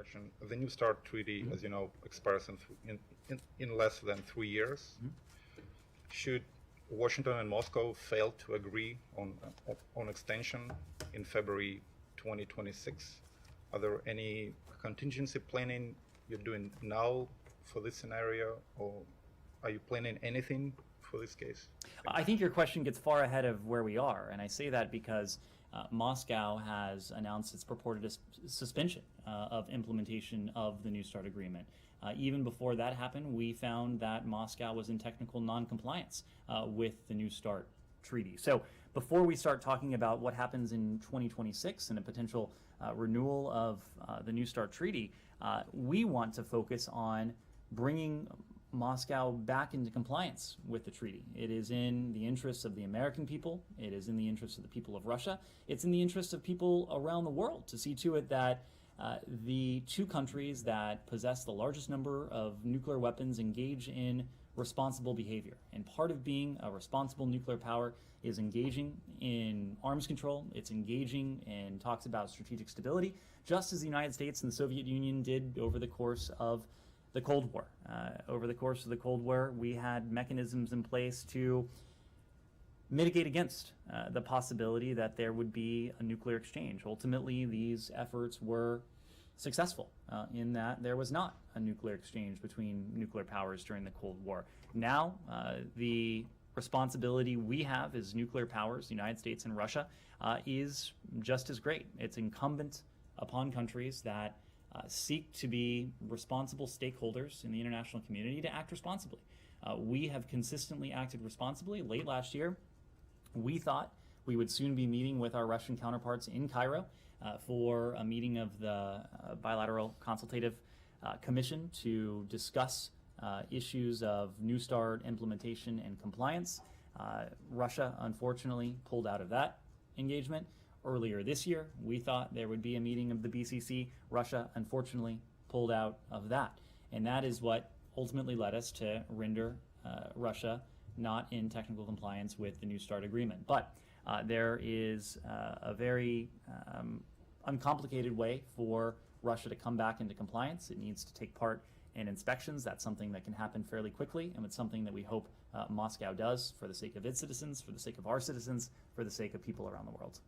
question. The New START treaty, as you know, expires in less than 3 years. Should Washington and Moscow fail to agree on extension in February 2026, are there any contingency planning you're doing now for this scenario, or are you planning anything for this case? I think your question gets far ahead of where we are, and I say that because Moscow has announced its purported suspension of implementation of the New START agreement. Even before that happened, we found that Moscow was in technical non-compliance with the New START treaty. So before we start talking about what happens in 2026 and a potential renewal of the New START treaty, we want to focus on bringing Moscow back into compliance with the treaty. It is in the interests of the American people. It is in the interests of the people of Russia. It's in the interests of people around the world to see to it that the two countries that possess the largest number of nuclear weapons engage in responsible behavior. And part of being a responsible nuclear power is engaging in arms control. It's engaging in talks about strategic stability, just as the United States and the Soviet Union did over the course of the Cold War. Over the course of the Cold War, we had mechanisms in place to mitigate against the possibility that there would be a nuclear exchange. Ultimately, these efforts were successful in that there was not a nuclear exchange between nuclear powers during the Cold War. Now, the responsibility we have as nuclear powers, the United States and Russia, is just as great. It's incumbent upon countries that seek to be responsible stakeholders in the international community to act responsibly. We have consistently acted responsibly. Late last year, we thought we would soon be meeting with our Russian counterparts in Cairo for a meeting of the Bilateral Consultative Commission to discuss issues of New START implementation and compliance. Russia, unfortunately, pulled out of that engagement. Earlier this year, we thought there would be a meeting of the BCC. Russia, unfortunately, pulled out of that. And that is what ultimately led us to render Russia not in technical compliance with the New START agreement. But there is a very uncomplicated way for Russia to come back into compliance. It needs to take part in inspections. That's something that can happen fairly quickly, and it's something that we hope Moscow does for the sake of its citizens, for the sake of our citizens, for the sake of people around the world.